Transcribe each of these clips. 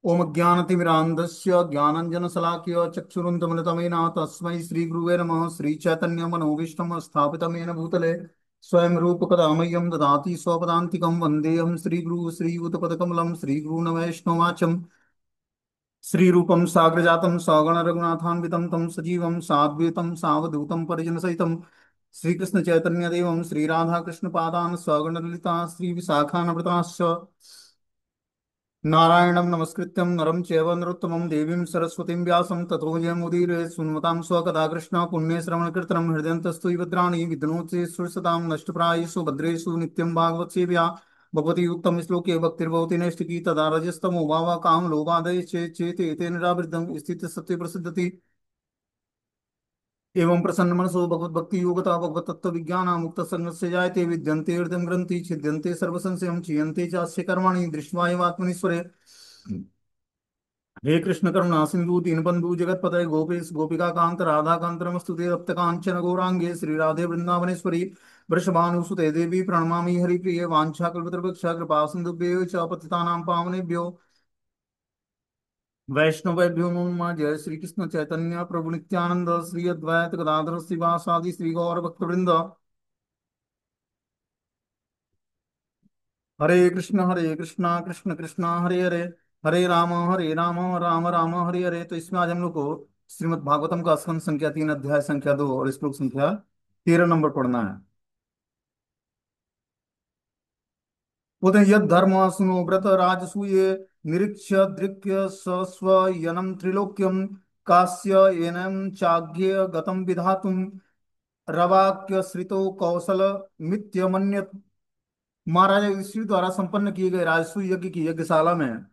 ओम ज्ञानतिमिरान्धस्य ज्ञानञ्जनशलाकया चक्षुरुन्मिलितमेन तस्मै श्रीगुरुवे नमः। श्रीचैतन्यमनोभीष्टं स्थापितं येन भूतले स्वयं रूपकदा मह्यं ददाति स्वपदान्तिकं। वन्देऽहं श्रीगुरुः श्रीयुतपदकमलं श्रीगुरून् वैष्णवाचम्। श्रीरूपं साग्रजातं सगण रघुनाथान्वितं तं सजीवं साद्वैतं सावधूतं परिजनसहितं श्रीकृष्णचैतन्यदेवं श्रीराधाकृष्णपादान् सगणललिता श्रीविशाखान्वितांश्च नारायणं नमस्कृत्यं नरं चैव नरोत्तमं देवीं सरस्वतीं व्यासं ततो जयमुदीरये। सुन्वतां स्वकथा कृष्ण पुण्ये श्रवणकीर्तनं हृदयन्तस्तु भद्राणि विद्नोति सुरसतां नष्टप्रायेषु भद्रेषु नित्यं भागवत सेव्या भगवती उत्तम श्लोके भक्तिर्भवति नैष्टिकी तदा रजस्तमो भावः काम लोभादय चेत एतेन निरावृतं स्थित सत्य प्रसिद्धति। एवं प्रसन्न मनसो भगवत भक्ति योगता भगवत तत्व विज्ञान मुक्त संग से जायते विद्यन्ते हृदय ग्रंथि छिद्यन्ते सर्व संशयं क्षीयन्ते चास्य कर्माणि दृष्ट्वा एव आत्मनीश्वरे। हे कृष्ण करुणा सिंधु दीनबंधु जगतपतये गोपेश गोपिका कांत राधा कांत नमस्तुते तप्त कांचन गौरांगे श्री राधे वृंदावनेश्वरी वृषभानुसुते देवी प्रणमामि हरिप्रिये वाञ्छाकल्पतरुभ्यश्च कृपा सिन्धुभ्यो च पतितानां पावनेभ्यो वैष्णवेभ्यो नमो नमः। जय श्री कृष्ण चैतन्य प्रभु नित्यानंद श्री अद्वैत गदाधर श्रीवासादि श्री गौर भक्तवृंद। हरे कृष्णा कृष्ण कृष्णा हरे हरे हरे राम राम राम हरे हरे। तो इसमें आज हम लोग को श्रीमद् भागवतम का स्कंद संख्या 3 अध्याय संख्या 2 और श्लोक संख्या 13 नंबर पढ़ना है। बोलते हैं यद धर्म सुनो व्रत राजसूये निरीक्ष्य दृक्य सस्व यनम त्रिलोक्यम कास्य एनम चाज्ञे गतम विधातुम रवाक्य श्रितो कौशल मित्य महाराजा युधिष्ठिर द्वारा संपन्न किए गए राजसूय यज्ञ की यज्ञशाला में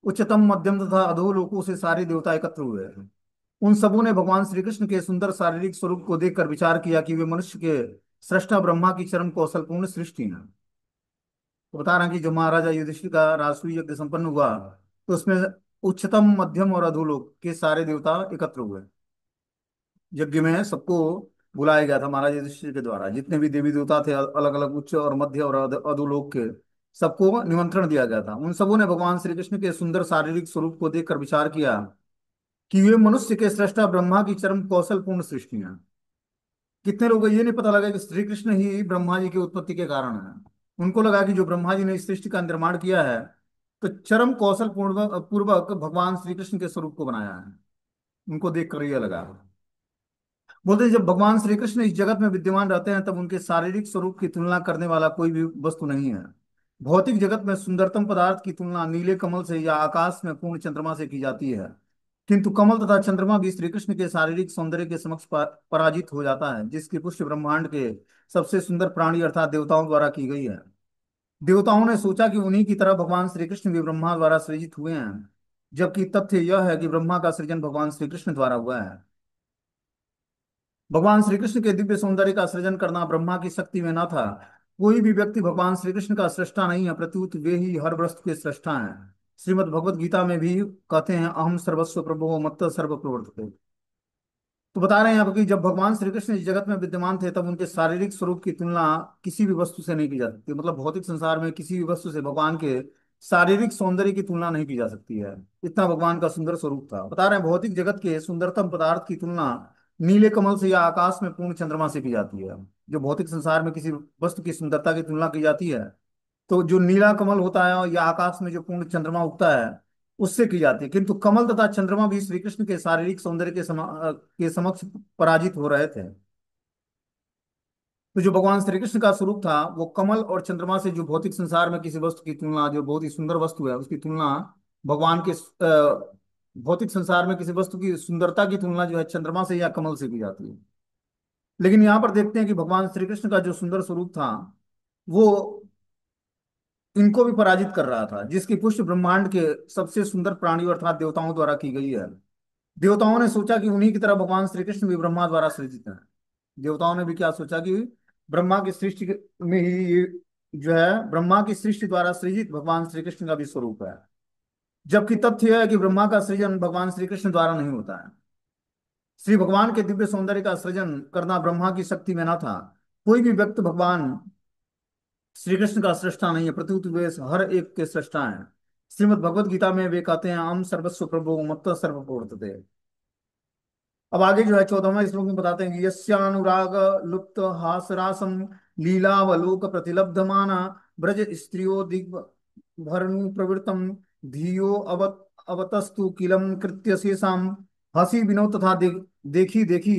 उच्चतम मध्यम तथा अधोलोकों से सारे देवता एकत्र हुए हैं। उन सबों ने भगवान श्री कृष्ण के सुंदर शारीरिक स्वरूप को देखकर विचार किया कि वे मनुष्य के सृष्टा ब्रह्मा की चरम कौशलपूर्ण सृष्टि है। तो बता रहे हैं कि जो महाराजा युधिष्ठिर का राजसूय यज्ञ संपन्न हुआ तो उसमें उच्चतम मध्यम और अधोलोक के सारे देवता एकत्र हुए। यज्ञ में सबको बुलाया गया था महाराज युधिष्ठिर के द्वारा, जितने भी देवी देवता थे अलग अलग उच्च और मध्य और अधोलोक के, सबको निमंत्रण दिया गया था। उन सबों ने भगवान श्री कृष्ण के सुंदर शारीरिक स्वरूप को देखकर विचार किया कि वे मनुष्य के सृष्टा ब्रह्मा की चरम कौशल पूर्ण सृष्टि है। कितने लोगों को ये नहीं पता लगा कि श्री कृष्ण ही ब्रह्मा जी की उत्पत्ति के कारण है। उनको लगा कि जो ब्रह्मा जी ने इस सृष्टि का निर्माण किया है तो चरम कौशल पूर्वक पूर्वक भगवान श्री कृष्ण के स्वरूप को बनाया है। उनको देख कर ये लगा। बोलते हैं, जब भगवान श्री कृष्ण इस जगत में विद्यमान रहते हैं तब उनके शारीरिक स्वरूप की तुलना करने वाला कोई भी वस्तु नहीं है। भौतिक जगत में सुंदरतम पदार्थ की तुलना नीले कमल से या आकाश में पूर्ण चंद्रमा से की जाती है, किंतु कमल तथा चंद्रमा भी श्री कृष्ण के शारीरिक सौंदर्य के समक्ष पराजित हो जाता है, जिसकी पुष्टि ब्रह्मांड के सबसे सुंदर प्राणी अर्थात देवताओं द्वारा की गई है। देवताओं ने सोचा कि उन्हीं की तरह भगवान श्री कृष्ण भी ब्रह्मा द्वारा सृजित हुए हैं, जबकि तथ्य यह है कि ब्रह्मा का सृजन भगवान श्री कृष्ण द्वारा हुआ है। भगवान श्री कृष्ण के दिव्य सौंदर्य का सृजन करना ब्रह्मा की शक्ति में न था। कोई भी व्यक्ति भगवान श्री कृष्ण का सृष्टा नहीं है, प्रत्युत वे ही हर वस्तु के सृष्टा हैं। श्रीमद् भगवत गीता में भी कहते हैं अहम सर्वस्व प्रभो मत्त सर्व प्रवर्तते। तो बता रहे हैं यहाँ पर कि जब भगवान श्री कृष्ण इस जगत में विद्यमान थे तब उनके शारीरिक स्वरूप की तुलना किसी भी वस्तु से नहीं की जा सकती। मतलब भौतिक संसार में किसी भी वस्तु से भगवान के शारीरिक सौंदर्य की तुलना नहीं की जा सकती है। इतना भगवान का सुंदर स्वरूप था। बता रहे हैं भौतिक जगत के सुंदरतम पदार्थ की तुलना नीले कमल से या आकाश में पूर्ण चंद्रमा से की जाती है। जो भौतिक संसार में किसी वस्तु की सुंदरता की तुलना की जाती है तो जो नीला कमल होता है या आकाश में जो पूर्ण चंद्रमा उगता है उससे की जाती है, किंतु कमल तथा चंद्रमा भी श्री कृष्ण के शारीरिक सौंदर्य के समक्ष पराजित हो रहे थे। तो जो भगवान श्री कृष्ण का स्वरूप था वो कमल और चंद्रमा से, जो भौतिक संसार में किसी वस्तु की तुलना, जो बहुत ही सुंदर वस्तु है उसकी तुलना भगवान के भौतिक संसार में किसी वस्तु की सुंदरता की तुलना जो है चंद्रमा से या कमल से की जाती है। लेकिन यहाँ पर देखते हैं कि भगवान श्री कृष्ण का जो सुंदर स्वरूप था वो इनको भी पराजित कर रहा था, जिसकी पुष्टि ब्रह्मांड के सबसे सुंदर प्राणियों अर्थात देवताओं द्वारा की गई है। देवताओं ने सोचा कि उन्हीं की तरह भगवान श्री कृष्ण भी ब्रह्मा द्वारा सृजित है। देवताओं ने भी क्या सोचा कि ब्रह्मा की सृष्टि में ही ये जो है ब्रह्मा की सृष्टि द्वारा सृजित भगवान श्री कृष्ण का भी स्वरूप है। जबकि तथ्य यह है कि ब्रह्मा का सृजन भगवान श्री कृष्ण द्वारा नहीं होता है। श्री भगवान के दिव्य सौंदर्य का सृजन करना ब्रह्मा की शक्ति में न था। कोई भी व्यक्ति भगवान श्री कृष्ण का सृष्टा नहीं है, प्रत्युत वे हर एक के सृष्टा हैं। श्रीमद् भगवत गीता में वे कहते हैं, हम सर्वस्व प्रभु मत्त सर्वप्रवर्तते। अब आगे जो है 14वां श्लोक में बताते हैं कि यस्यानुराग लुप्त हासरासम लीलावलोक प्रतिलब्धमाना ब्रज स्त्रियो दिग्भरणु प्रवृत्तम धियो अवतस्तु किलम कृत्य शेषाम। हंसी विनोद तथा देखी देखी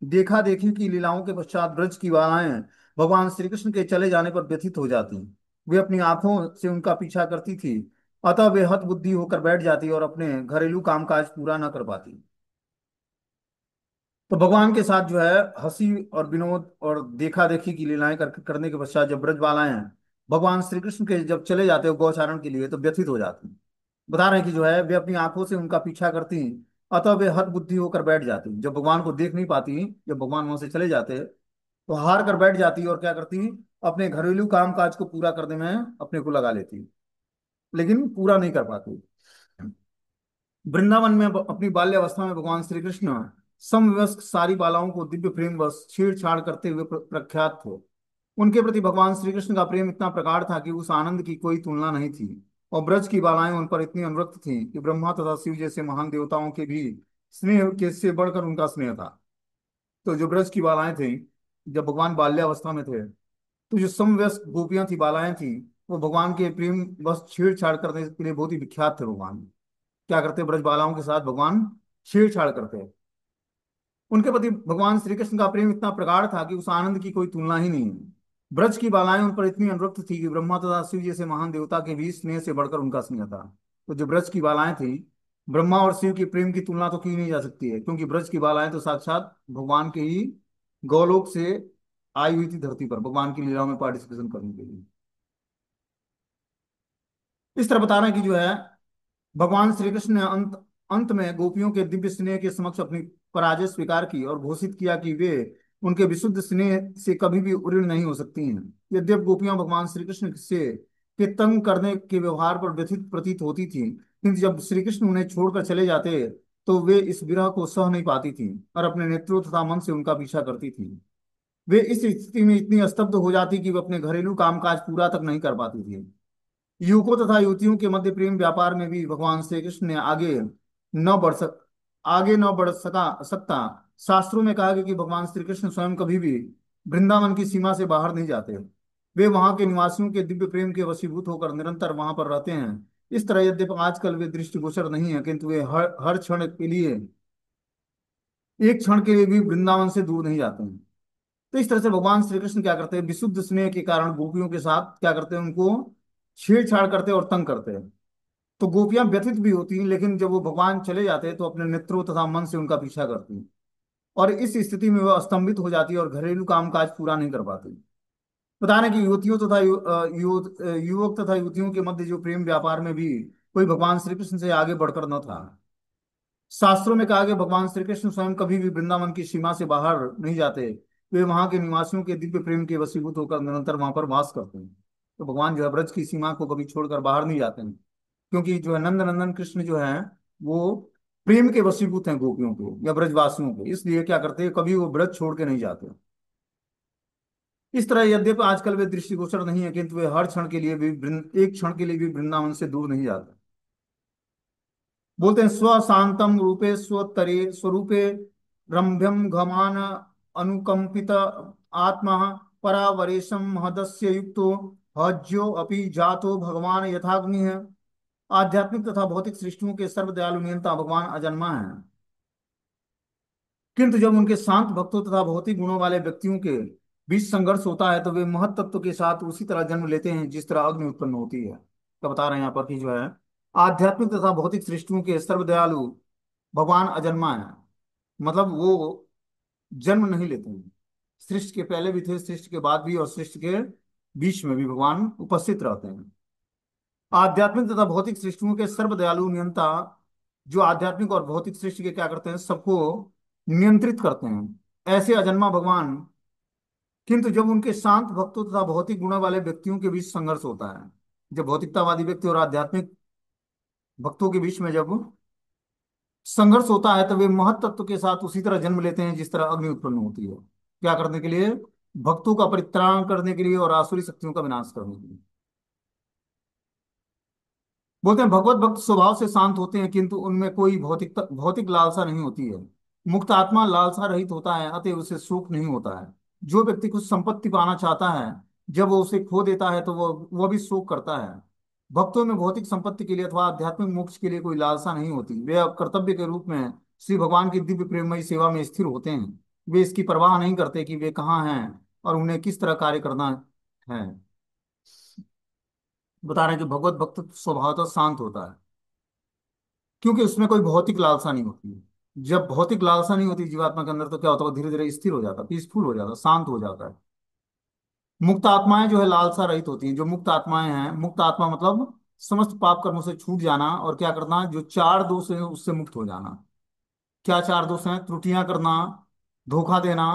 देखा देखी की लीलाओं के पश्चात ब्रज की बालाएं भगवान श्री कृष्ण के चले जाने पर व्यथित हो जाती। वे अपनी आंखों से उनका पीछा करती थी, अतः वे हत बुद्धि होकर बैठ जाती और अपने घरेलू कामकाज पूरा न कर पाती। तो भगवान के साथ जो है हंसी और विनोद और देखा देखी की लीलाएं करने के पश्चात जब ब्रजबालाएं भगवान श्री कृष्ण के जब चले जाते हो गौचारण के लिए तो व्यथित हो जाती। बता रहे हैं कि जो है वे अपनी आंखों से उनका पीछा करती, अतः वे हत बुद्धि होकर बैठ जाती। जब भगवान को देख नहीं पाती, जब भगवान वहां से चले जाते तो हार कर बैठ जाती और क्या करती, अपने घरेलू काम काज को पूरा करने में अपने को लगा लेती, लेकिन पूरा नहीं कर पाती। वृंदावन में अपनी बाल्यावस्था में भगवान श्री कृष्ण समवयस्क सारी बालाओं को दिव्य प्रेम बस छेड़छाड़ करते हुए प्रख्यात थे। उनके प्रति भगवान श्री कृष्ण का प्रेम इतना प्रगाढ़ था कि उस आनंद की कोई तुलना नहीं थी। और ब्रज की बालाएं उन पर इतनी अनुरक्त थीं कि ब्रह्मा तथा शिव जैसे महान देवताओं के भी स्नेह के से बढ़कर उनका स्नेह था। तो जो ब्रज की बालाएं थी, जब भगवान बाल्यावस्था में थे, तो जो समवयस्क गोपियां थी, बालाएं थी, वो भगवान के प्रेम बस छेड़छाड़ करने के लिए बहुत ही विख्यात थे। भगवान क्या करते, ब्रज बालाओं के साथ भगवान छेड़छाड़ करते। उनके प्रति भगवान श्री कृष्ण का प्रेम इतना प्रगाढ़ था कि उस आनंद की कोई तुलना ही नहीं है। ब्रज की बालाएं उन पर इतनी अनुरक्त थी कि ब्रह्मा तथा शिव जैसे महान देवता के भी स्नेह से बढ़कर उनका स्नेह था। तो जो ब्रज की बालाएं थी, ब्रह्मा और शिव के प्रेम की तुलना तो की नहीं जा सकती है, क्योंकि ब्रज की बालाएं तो साक्षात भगवान के ही गौलोक से आई हुई थी धरती पर भगवान की लीलाओं में पार्टिसिपेशन करने के लिए। इस तरह बता रहे हैं कि जो है भगवान श्री कृष्ण ने अंत अंत में गोपियों के दिव्य स्नेह के समक्ष अपनी पराजय स्वीकार की और घोषित किया कि वे उनके विशुद्ध स्नेह से कभी भी उऋण नहीं हो सकती हैं। यद्यपि गोपियां भगवान श्री कृष्ण से के तंग करने के व्यवहार पर व्यथित प्रतीत होती थी, किंतु जब श्री कृष्ण उन्हें छोड़कर चले जाते तो वे इस विरह को सह नहीं पाती थी और अपने नेत्रों तथा मन से उनका पीछा करती थी। वे इस स्थिति में इतनी स्तब्ध हो जाती कि वे अपने घरेलू कामकाज पूरा तक नहीं कर पाती थी। युवकों तथा युवतियों के मध्य प्रेम व्यापार में भी भगवान श्री कृष्ण ने आगे न बढ़ सकता। शास्त्रों में कहा गया कि भगवान श्री कृष्ण स्वयं कभी भी वृंदावन की सीमा से बाहर नहीं जाते। वे वहां के निवासियों के दिव्य प्रेम के वशीभूत होकर निरंतर वहां पर रहते हैं। इस तरह यद्यपि आजकल वे दृष्टिगोचर नहीं है, किंतु वे हर क्षण के लिए, एक क्षण के लिए भी वृंदावन से दूर नहीं जाते हैं। तो इस तरह से भगवान श्री कृष्ण क्या करते हैं, विशुद्ध स्नेह के कारण गोपियों के साथ क्या करते हैं, उनको छेड़छाड़ करते हैं और तंग करते हैं। तो गोपियां व्यथित भी होती हैं, लेकिन जब वो भगवान चले जाते हैं तो अपने नेत्रों तथा मन से उनका पीछा करती हैं। और इस स्थिति में वह स्तंभित हो जाती है और घरेलू कामकाज पूरा नहीं कर पाती। बता रहे हैं कि युवतियों तथा युवक तथा युवतियों के मध्य जो प्रेम व्यापार में भी कोई भगवान श्री कृष्ण से आगे बढ़कर न था। शास्त्रों में कहा गया भगवान श्री कृष्ण स्वयं कभी भी वृंदावन की सीमा से बाहर नहीं जाते। वे वहां के निवासियों के दिव्य प्रेम के वशीभूत होकर निरंतर वहां पर वास करते हैं। तो भगवान जो है ब्रज की सीमा को कभी छोड़कर बाहर नहीं जाते हैं, क्योंकि जो है नंद नंदन कृष्ण जो है वो प्रेम के वशीभूत हैं गोपियों के या ब्रजवासियों के, इसलिए क्या करते हैं, कभी वो ब्रज छोड़ के नहीं जाते। इस तरह यद्यपि आजकल वे दृष्टिगोचर नहीं है, किंतु वे हर क्षण के लिए भी एक क्षण के लिए भी वृंदावन से दूर नहीं जाते। बोलते हैं स्व शांतम रूपे स्वतरे स्वरूपे रम्भ्यम घमान अनुकंपित आत्मा परावरेशम महदस्य युक्तो हज्यो अपि जातो भगवान यथाग्नि है। आध्यात्मिक तथा भौतिक सृष्टियों के सर्वदयालु नियंता भगवान अजन्मा है, किंतु जब उनके शांत भक्तों तथा भौतिक गुणों वाले व्यक्तियों के बीच संघर्ष होता है तो वे महत तत्व के साथ उसी तरह जन्म लेते हैं जिस तरह अग्नि उत्पन्न होती है। तो बता रहे हैं यहाँ पर कि जो है आध्यात्मिक तथा भौतिक सृष्टियों के सर्वदयालु भगवान अजन्मा है, मतलब वो जन्म नहीं लेते हैं। सृष्टि के पहले भी थे, सृष्टि के बाद भी, और सृष्टि के बीच में भी भगवान उपस्थित रहते हैं। आध्यात्मिक तथा भौतिक सृष्टियों के सर्वदयालु नियंता जो आध्यात्मिक और भौतिक सृष्टि के क्या करते हैं, सबको नियंत्रित करते हैं, ऐसे अजन्मा भगवान। किंतु जब उनके शांत भक्तों तथा भौतिक गुणों वाले व्यक्तियों के बीच संघर्ष होता है, जब भौतिकतावादी व्यक्ति और आध्यात्मिक भक्तों के बीच में जब संघर्ष होता है तो वे महत तत्व के साथ उसी तरह जन्म लेते हैं जिस तरह अग्नि उत्पन्न होती है। क्या करने के लिए, भक्तों का परित्राण करने के लिए और आसुरी शक्तियों का विनाश करने के लिए। बोलते हैं भगवत भक्त स्वभाव से शांत होते हैं, किंतु उनमें कोई भौतिक भौतिक लालसा नहीं होती है। मुक्त आत्मा लालसा रहित होता है, अतः उसे सुख नहीं होता है। जो व्यक्ति कुछ संपत्ति पाना चाहता है, जब वो उसे खो देता है तो वो भी शोक करता है। भक्तों में भौतिक संपत्ति के लिए अथवा आध्यात्मिक मोक्ष के लिए कोई लालसा नहीं होती। वे अब कर्तव्य के रूप में श्री भगवान की दिव्य प्रेममयी सेवा में स्थिर होते हैं। वे इसकी परवाह नहीं करते कि वे कहाँ हैं और उन्हें किस तरह कार्य करना है। बता रहे हैं कि भगवत भक्त स्वभावतः शांत होता है, क्योंकि उसमें कोई भौतिक लालसा नहीं होती है। जब भौतिक लालसा नहीं होती जीवात्मा के अंदर, तो क्या होता है, धीरे धीरे स्थिर हो जाता है, पीसफुल हो जाता है, शांत हो जाता है। मुक्त आत्माएं जो है लालसा रहित होती हैं। जो मुक्त आत्माएं हैं, मुक्त आत्मा मतलब समस्त पाप कर्मों से छूट जाना और क्या करना, जो चार दोष है उससे मुक्त हो जाना। क्या चार दोष हैं? त्रुटियां करना, धोखा देना,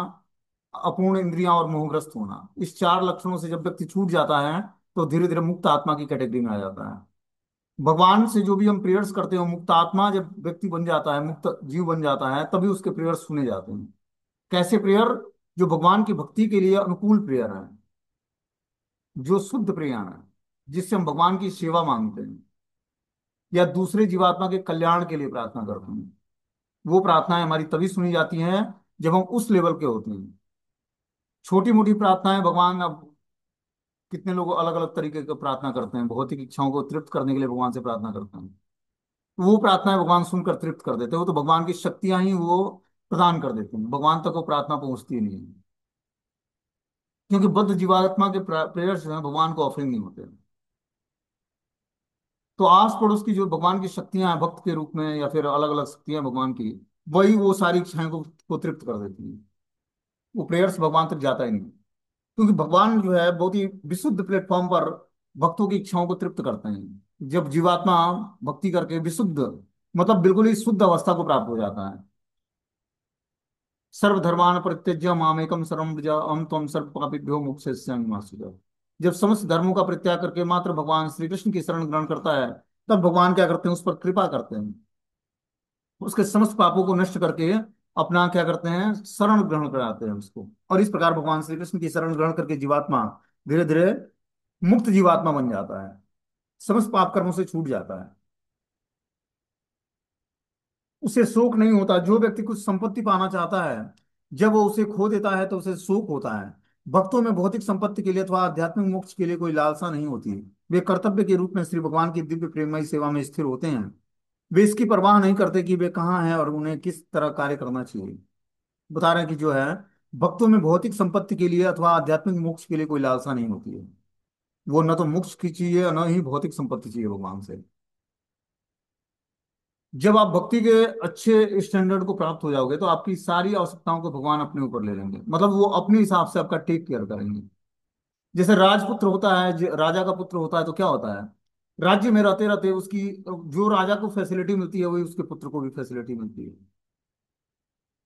अपूर्ण इंद्रियां और मोहग्रस्त होना। इस चार लक्षणों से जब व्यक्ति छूट जाता है, तो धीरे धीरे मुक्त आत्मा की कैटेगरी में आ जाता है। भगवान से जो भी हम प्रेयर्स करते हो, मुक्त आत्मा जब व्यक्ति बन जाता है, मुक्त जीव बन जाता है, तभी उसके प्रेयर्स सुने जाते हैं। कैसे प्रेयर? जो भगवान की भक्ति के लिए अनुकूल प्रेयर है, जो शुद्ध प्रेयर है, जिससे हम भगवान की सेवा मांगते हैं या दूसरे जीवात्मा के कल्याण के लिए प्रार्थना करते हैं। वो प्रार्थनाएं हमारी तभी सुनी जाती हैं जब हम उस लेवल के होते हैं। छोटी मोटी प्रार्थनाएं भगवान, अब कितने लोग अलग अलग तरीके की प्रार्थना करते हैं, भौतिक इच्छाओं को तृप्त करने के लिए भगवान से प्रार्थना करते हैं। वो प्रार्थनाएं भगवान सुनकर तृप्त कर देते हैं। वो तो भगवान की शक्तियां ही वो प्रदान कर देते हैं, भगवान तक वो प्रार्थना पहुंचती ही नहीं है। क्योंकि बुद्ध जीवात्मा के प्रेयर्स जो हैं भगवान को ऑफरिंग नहीं होते। तो आस पड़ोस की जो भगवान की शक्तियां हैं भक्त के रूप में, या फिर अलग अलग शक्तियां भगवान की, वही वो सारी इच्छाएं को तृप्त कर देती हैं। वो प्रेयर्स भगवान तक जाता ही नहीं। क्योंकि भगवान जो है बहुत ही विशुद्ध प्लेटफॉर्म पर भक्तों की इच्छाओं को तृप्त करते हैं। जब जीवात्मा भक्ति करके विशुद्ध, मतलब बिल्कुल ही शुद्ध अवस्था को प्राप्त हो जाता है। सर्वधर्मान परित्यज्य मामेकम शरणं व्रज अहं त्वं सर्व पापेभ्यो मोक्षयिष्यामि मा शुचः। जब समस्त धर्मों का परित्याग करके मात्र भगवान श्री कृष्ण की शरण ग्रहण करता है, तब भगवान क्या करते हैं, उस पर कृपा करते हैं। उसके समस्त पापों को नष्ट करके अपना क्या करते हैं, शरण ग्रहण कराते हैं उसको। और इस प्रकार भगवान श्री कृष्ण की शरण ग्रहण करके जीवात्मा धीरे धीरे मुक्त जीवात्मा बन जाता है, समस्त पाप कर्मों से छूट जाता है। उसे शोक नहीं होता। जो व्यक्ति कुछ संपत्ति पाना चाहता है, जब वो उसे खो देता है तो उसे शोक होता है। भक्तों में भौतिक संपत्ति के लिए अथवा आध्यात्मिक मोक्ष के लिए कोई लालसा नहीं होती। वे कर्तव्य के रूप में श्री भगवान की दिव्य प्रेममयी सेवा में स्थिर होते हैं। वे इसकी परवाह नहीं करते कि वे कहाँ हैं और उन्हें किस तरह कार्य करना चाहिए। बता रहे हैं कि जो है, भक्तों में भौतिक संपत्ति के लिए अथवा आध्यात्मिक मोक्ष के लिए कोई लालसा नहीं होती है। वो न तो मोक्ष की चाहिए और न ही भौतिक संपत्ति चाहिए भगवान से। जब आप भक्ति के अच्छे स्टैंडर्ड को प्राप्त हो जाओगे, तो आपकी सारी आवश्यकताओं को भगवान अपने ऊपर ले लेंगे। मतलब वो अपने हिसाब से आपका टेक केयर करेंगे। जैसे राजपुत्र होता है, राजा का पुत्र होता है, तो क्या होता है, राज्य में रहते रहते उसकी जो राजा को फैसिलिटी मिलती है वही उसके पुत्र को भी फैसिलिटी मिलती है।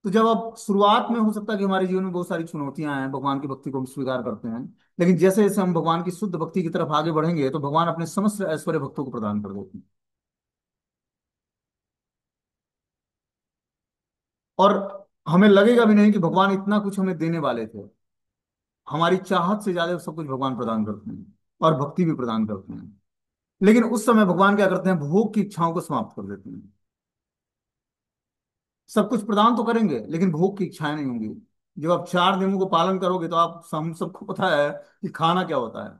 तो जब आप शुरुआत में, हो सकता है कि हमारे जीवन में बहुत सारी चुनौतियां हैं, भगवान की भक्ति को हम स्वीकार करते हैं, लेकिन जैसे जैसे हम भगवान की शुद्ध भक्ति की तरफ आगे बढ़ेंगे, तो भगवान अपने समस्त ऐश्वर्य भक्तों को प्रदान कर देते हैं। और हमें लगेगा भी नहीं कि भगवान इतना कुछ हमें देने वाले थे। हमारी चाहत से ज्यादा सब कुछ भगवान प्रदान करते हैं, और भक्ति भी प्रदान करते हैं। लेकिन उस समय भगवान क्या करते हैं, भोग की इच्छाओं को समाप्त कर देते हैं। सब कुछ प्रदान तो करेंगे, लेकिन भोग की इच्छाएं नहीं होंगी। जब आप चार नियमों को पालन करोगे, तो आप, हम सबको पता है कि खाना क्या होता है।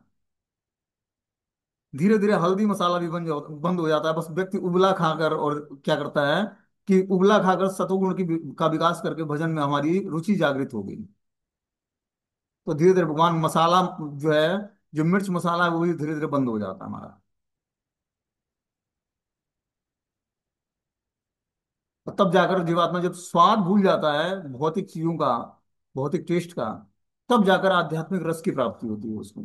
धीरे धीरे हल्दी मसाला भी बंद हो जाता है। बस व्यक्ति उबला खाकर, और क्या करता है कि उबला खाकर सतोगुण का विकास करके भजन में हमारी रुचि जागृत हो गई। तो धीरे धीरे भगवान मसाला जो है, जो मिर्च मसाला है, वो भी धीरे धीरे बंद हो जाता है हमारा। और तब जाकर जीवात्मा जब स्वाद भूल जाता है भौतिक चीजों का, भौतिक टेस्ट का, तब जाकर आध्यात्मिक रस की प्राप्ति होती है उसको।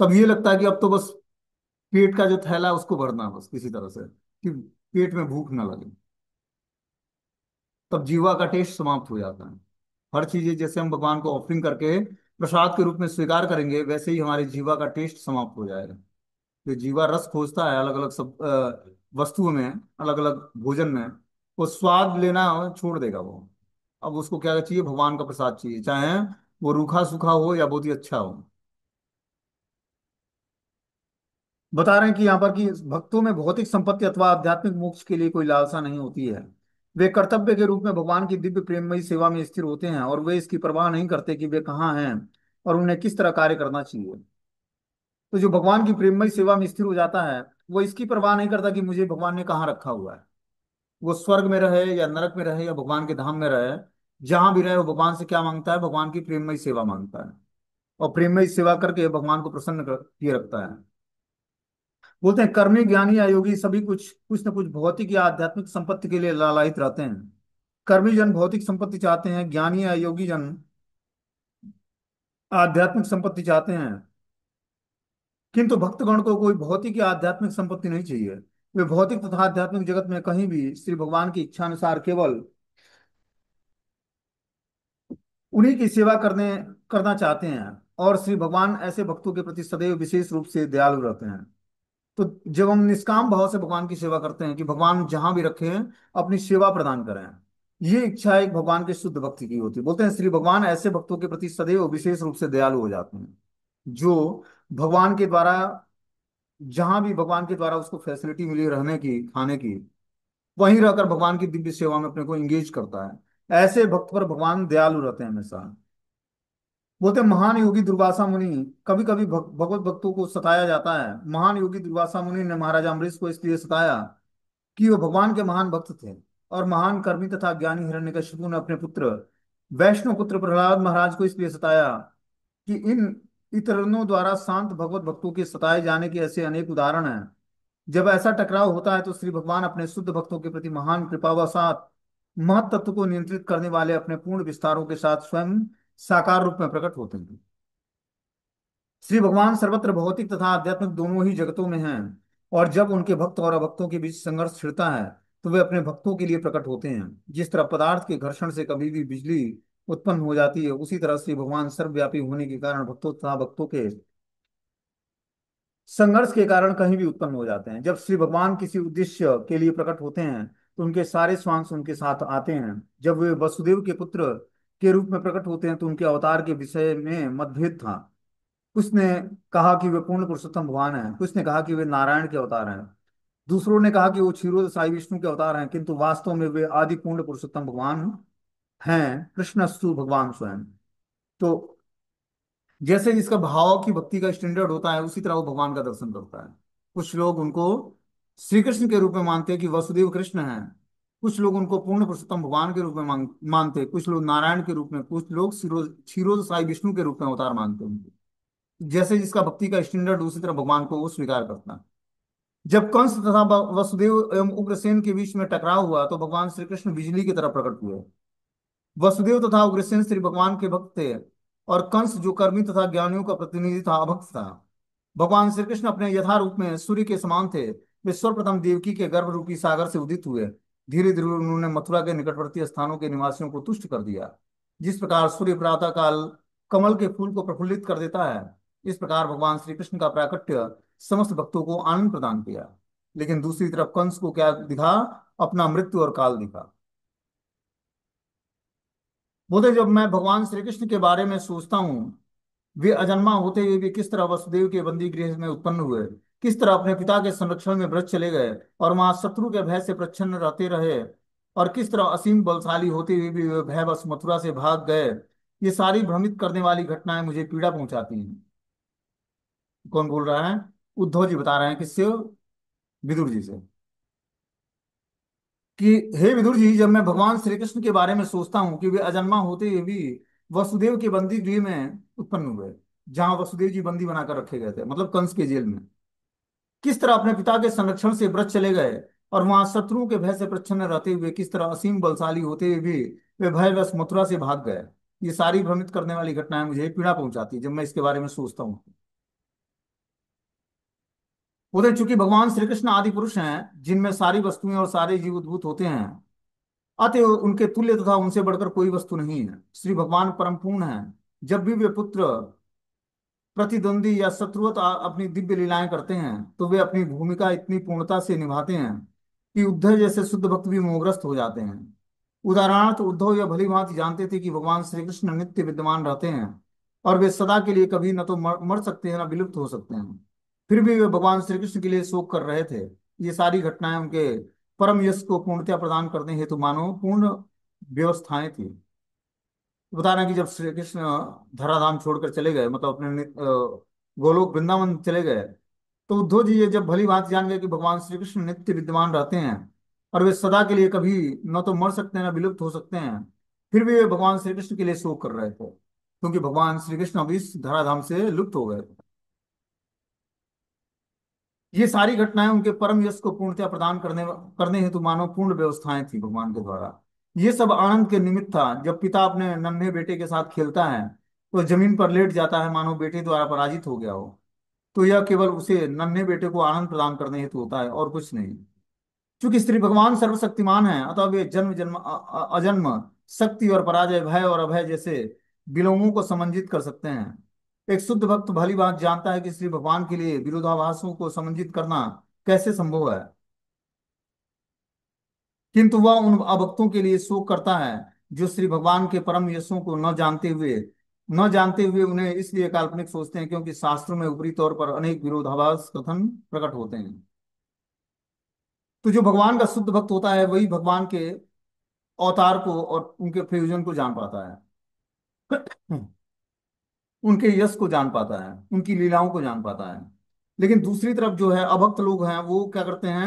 तब ये लगता है कि अब तो बस पेट का जो थैला है उसको भरना है, बस किसी तरह से, कि पेट में भूख ना लगे। तब जीवा का टेस्ट समाप्त हो जाता है। हर चीज जैसे हम भगवान को ऑफरिंग करके प्रसाद के रूप में स्वीकार करेंगे, वैसे ही हमारे जीवा का टेस्ट समाप्त हो जाएगा। जो जीवा रस खोजता है अलग अलग सब वस्तुओं में, अलग अलग भोजन में, वो स्वाद लेना छोड़ देगा वो। अब उसको क्या चाहिए, भगवान का प्रसाद चाहिए, चाहे वो रूखा सूखा हो या बहुत ही अच्छा हो। बता रहे हैं कि यहाँ पर कि भक्तों में भौतिक संपत्ति अथवा आध्यात्मिक मोक्ष के लिए कोई लालसा नहीं होती है। वे कर्तव्य के रूप में भगवान की दिव्य प्रेममयी सेवा में स्थिर होते हैं और वे इसकी परवाह नहीं करते कि वे कहाँ हैं और उन्हें किस तरह कार्य करना चाहिए। तो जो भगवान की प्रेममयी सेवा में स्थिर हो जाता है, वो इसकी परवाह नहीं करता कि मुझे भगवान ने कहाँ रखा हुआ है। वो स्वर्ग में रहे या नरक में रहे या भगवान के धाम में रहे, जहां भी रहे वो भगवान से क्या मांगता है? भगवान की प्रेममयी सेवा मांगता है। और प्रेममयी सेवा करके भगवान को प्रसन्न किए रखता है। बोलते हैं कर्मी ज्ञानी या योगी सभी कुछ कुछ न कुछ भौतिक या आध्यात्मिक संपत्ति के लिए लालायित रहते हैं। कर्मी जन भौतिक संपत्ति चाहते हैं, ज्ञानी या योगी जन आध्यात्मिक संपत्ति चाहते हैं। किंतु भक्तगण को कोई भौतिक या आध्यात्मिक संपत्ति नहीं चाहिए। वे भौतिक तथा आध्यात्मिक जगत में कहीं भी श्री भगवान की इच्छा अनुसार केवल उन्हीं की सेवा करने करना चाहते हैं। और श्री भगवान ऐसे भक्तों के प्रति सदैव विशेष रूप से दयालु रहते हैं। तो जब हम निष्काम भाव से भगवान की सेवा करते हैं कि भगवान जहां भी रखे हैं अपनी सेवा प्रदान करें, ये इच्छा एक भगवान के शुद्ध भक्ति की होती है। बोलते हैं श्री भगवान ऐसे भक्तों के प्रति सदैव विशेष रूप से दयालु हो जाते हैं जो भगवान के द्वारा, जहां भी भगवान के द्वारा उसको फैसिलिटी मिली रहने की, खाने की, वहीं रहकर भगवान की दिव्य सेवा में अपने को इंगेज करता है। ऐसे भक्त पर भगवान दयालु रहते हैं हमेशा। बोलते हैं महान योगी दुर्वासा मुनि, कभी कभी भगवत भक्तों को सताया जाता है। महान योगी दुर्वासा मुनि ने महाराजा अम्बरीश को इसलिए सताया कि वो भगवान के महान भक्त थे। और महान कर्मी तथा ज्ञानी हिरण्यकशिपु ने अपने पुत्र वैष्णव पुत्र प्रहलाद महाराज को इसलिए सताया कि इन इतरनों द्वारा शांत भगवत भक्तों के सताए जाने के ऐसे अनेक उदाहरण हैं। जब ऐसा टकराव होता है तो श्री भगवान अपने शुद्ध भक्तों के प्रति महान कृपावशात महत तत्व को नियंत्रित करने वाले अपने पूर्ण विस्तारों के साथ स्वयं साकार रूप में प्रकट होते हैं। श्री भगवान सर्वत्र भौतिक तथा आध्यात्मिक दोनों ही जगतों में हैं। और जब उनके भक्त और अभक्तों के बीच संघर्ष छिड़ता है तो वे अपने भक्तों के लिए प्रकट होते हैं। जिस तरह पदार्थ के घर्षण से कभी भी बिजली उत्पन्न हो जाती है, उसी तरह श्री भगवान सर्वव्यापी होने के कारण भक्तों तथा भक्तों के संघर्ष के कारण कहीं भी उत्पन्न हो जाते हैं। जब श्री भगवान किसी उद्देश्य के लिए प्रकट होते हैं तो उनके सारे स्वांश उनके साथ आते हैं। जब वे वसुदेव के पुत्र के रूप में प्रकट होते हैं तो उनके अवतार के विषय में मतभेद था। कुछ ने कहा कि वे पूर्ण पुरुषोत्तम भगवान हैं, कुछ ने कहा कि वे नारायण के अवतार हैं, दूसरों ने कहा कि वो क्षीरोद साई विष्णु के अवतार हैं, किंतु वास्तव में वे आदि पूर्ण पुरुषोत्तम भगवान हैं, कृष्णस्तु भगवान स्वयं। तो जैसे जिसका भाव की भक्ति का स्टैंडर्ड होता है उसी तरह वो भगवान का दर्शन करता है। कुछ लोग उनको श्री कृष्ण के रूप में मानते हैं कि वसुदेव कृष्ण हैं, कुछ लोग उनको पूर्ण पुरुषोत्तम भगवान के रूप में मानते हैं, कुछ लोग नारायण के रूप में, कुछ लोग क्षीरोद साई विष्णु के रूप में अवतार मानते हैं उनको। जैसे जिसका भक्ति का स्टैंडर्ड उसी तरह भगवान को वो स्वीकार करता है। जब कंस तथा वसुदेव एवं उग्रसेन के बीच में टकराव हुआ तो भगवान श्री कृष्ण बिजली की तरह प्रकट हुए। वसुदेव तथा उग्रसेन श्री भगवान के भक्त थे और कंस जो कर्मी तथा ज्ञानियों का प्रतिनिधि था अभक्त था। भगवान श्री कृष्ण अपने यथा रूप में सूर्य के समान थे। वे सर्वप्रथम देवकी के गर्भ रूपी सागर से उदित हुए। धीरे धीरे उन्होंने मथुरा के निकटवर्ती स्थानों के निवासियों को तुष्ट कर दिया। जिस प्रकार सूर्य प्रातः काल कमल के फूल को प्रफुल्लित कर देता है, इस प्रकार भगवान श्री कृष्ण का प्राकट्य समस्त भक्तों को आनंद प्रदान किया। लेकिन दूसरी तरफ कंस को क्या दिखा? अपना मृत्यु और काल दिखा। बोले जब मैं भगवान श्री कृष्ण के बारे में सोचता हूँ, वे अजन्मा होते हुए भी किस तरह वसुदेव के बंदी गृह में उत्पन्न हुए, किस तरह अपने पिता के संरक्षण में व्रत चले गए और वहां शत्रु के भय से प्रच्छन्न रहते रहे, और किस तरह असीम बलशाली होते हुए भी वे भयवश मथुरा से भाग गए, ये सारी भ्रमित करने वाली घटनाएं मुझे पीड़ा पहुंचाती हैं। कौन बोल रहा है? उद्धव जी बता रहे हैं किससे? विदुर जी से। कि हे विदुर जी, जब मैं भगवान श्री कृष्ण के बारे में सोचता हूँ कि वे अजन्मा होते हुए भी वसुदेव के बंदी गृह में उत्पन्न हुए, जहां वसुदेव जी बंदी बनाकर रखे गए थे, मतलब कंस के जेल में, किस तरह अपने पिता के संरक्षण से व्रत चले गए और वहां शत्रुओं के भय से प्रच्छन्न रहते हुए किस तरह असीम बलशाली होते हुए भी वे भयवश मथुरा से भाग गए, ये सारी भ्रमित करने वाली घटनाएं मुझे पीड़ा पहुंचाती है जब मैं इसके बारे में सोचता हूँ। उधर चूंकि भगवान श्री कृष्ण आदि पुरुष हैं जिनमें सारी वस्तुएं और सारे जीव उद्भूत होते हैं, अतएव उनके तुल्य तथा उनसे बढ़कर कोई वस्तु नहीं है। श्री भगवान परम पूर्ण है। जब भी वे पुत्र प्रतिद्वंदी या शत्रुवत अपनी दिव्य लीलाएं करते हैं तो वे अपनी भूमिका इतनी पूर्णता से निभाते हैं कि उद्धव जैसे शुद्ध भक्त भी मोहग्रस्त हो जाते हैं। उदाहरणार्थ उद्धव यह भली भांति जानते थे कि भगवान श्री कृष्ण नित्य विद्यमान रहते हैं और वे सदा के लिए कभी न तो मर सकते हैं न विलुप्त हो सकते हैं। फिर भी वे भगवान श्री कृष्ण के लिए शोक कर रहे थे। ये सारी घटनाएं उनके परम यश को पूर्णतया प्रदान करने हेतु मानो पूर्ण व्यवस्थाएं थी। बता रहे हैं कि जब श्री कृष्ण धराधाम छोड़कर चले गए, मतलब अपने गोलोक वृंदावन चले गए, तो उद्धव जी ये जब भली बात जान गए कि भगवान श्री कृष्ण नित्य विद्यमान रहते हैं और वे सदा के लिए कभी न तो मर सकते हैं न विलुप्त हो सकते हैं, फिर भी वे भगवान श्री कृष्ण के लिए शोक कर रहे थे, क्योंकि भगवान श्री कृष्ण अभी इस धराधाम से लुप्त हो गए थे। ये सारी घटनाएं उनके परम यश को पूर्णतया प्रदान करने करने हेतु मानव पूर्ण व्यवस्थाएं थी भगवान के द्वारा। ये सब आनंद के निमित्त था। जब पिता अपने नन्हे बेटे के साथ खेलता है तो जमीन पर लेट जाता है, मानो बेटे द्वारा पराजित हो गया हो। तो यह केवल उसे नन्हे बेटे को आनंद प्रदान करने हेतु होता है और कुछ नहीं। क्योंकि श्री भगवान सर्वशक्तिमान है, अतः वे जन्म जन्म अजन्म शक्ति और पराजय, भय और अभय जैसे विलोमों को समंजित कर सकते हैं। एक शुद्ध भक्त भली बात जानता है कि श्री भगवान के लिए विरोधाभासों को समंजित करना कैसे संभव है, किंतु वह उन अभक्तों के लिए शोक करता है जो श्री भगवान के परम यशों को न जानते हुए उन्हें इसलिए काल्पनिक सोचते हैं, क्योंकि शास्त्रों में ऊपरी तौर पर अनेक विरोधाभास कथन प्रकट होते हैं। तो जो भगवान का शुद्ध भक्त होता है वही भगवान के अवतार को और उनके प्रयोजन को जान पाता है, उनके यश को जान पाता है, उनकी लीलाओं को जान पाता है। लेकिन दूसरी तरफ जो है अभक्त लोग हैं, वो क्या करते हैं?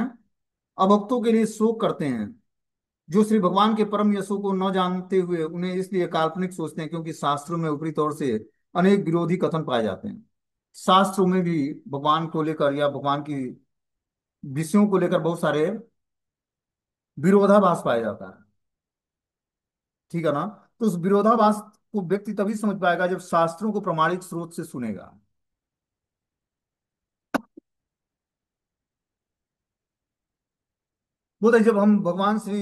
अभक्तों के लिए शोक करते हैं, जो श्री भगवान के परम यशों को न जानते हुए उन्हें इसलिए काल्पनिक सोचते हैं, क्योंकि शास्त्रों में ऊपरी तौर से अनेक विरोधी कथन पाए जाते हैं। शास्त्रों में भी भगवान को लेकर या भगवान की विषयों को लेकर बहुत सारे विरोधाभास पाया जाता है। ठीक है ना? तो उस विरोधाभास को व्यक्ति तभी समझ पाएगा जब शास्त्रों को प्रमाणिक स्रोत से सुनेगा। बोलते जब हम भगवान श्री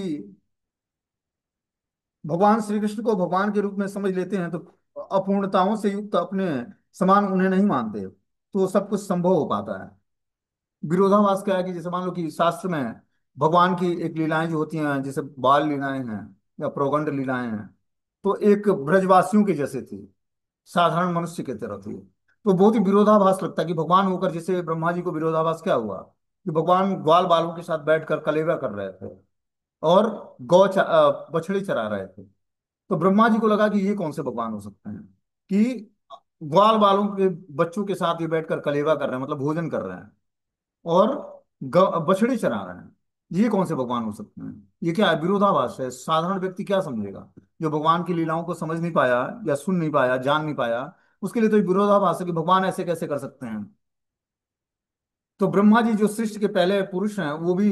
कृष्ण को भगवान के रूप में समझ लेते हैं तो अपूर्णताओं से युक्त अपने समान उन्हें नहीं मानते, तो सब कुछ संभव हो पाता है। विरोधाभास क्या है कि जैसे मान लो कि शास्त्र में भगवान की एक लीलाएं जो होती हैं, जैसे बाल लीलाएं हैं या प्रोगंड लीलाएं हैं, तो एक ब्रजवासियों के जैसे थी, साधारण मनुष्य की तरह थी। तो बहुत ही विरोधाभास लगता है कि भगवान होकर, जैसे ब्रह्मा जी को विरोधाभास क्या हुआ कि भगवान ग्वाल बालों के साथ बैठकर कलेवा कर रहे थे और बछड़े चरा रहे थे। तो ब्रह्मा जी को लगा कि ये कौन से भगवान हो सकते हैं कि ग्वाल बालों के बच्चों के साथ ये बैठकर कलेवा कर रहे हैं, मतलब भोजन कर रहे हैं, और बछड़े चरा रहे हैं। ये कौन से भगवान हो सकते हैं? ये क्या है? विरोधाभास है। साधारण व्यक्ति क्या समझेगा जो भगवान की लीलाओं को समझ नहीं पाया या सुन नहीं पाया, जान नहीं पाया? उसके लिए तो ये विरोधाभास है कि भगवान ऐसे कैसे कर सकते हैं। तो ब्रह्मा जी जो सृष्टि के पहले पुरुष हैं, वो भी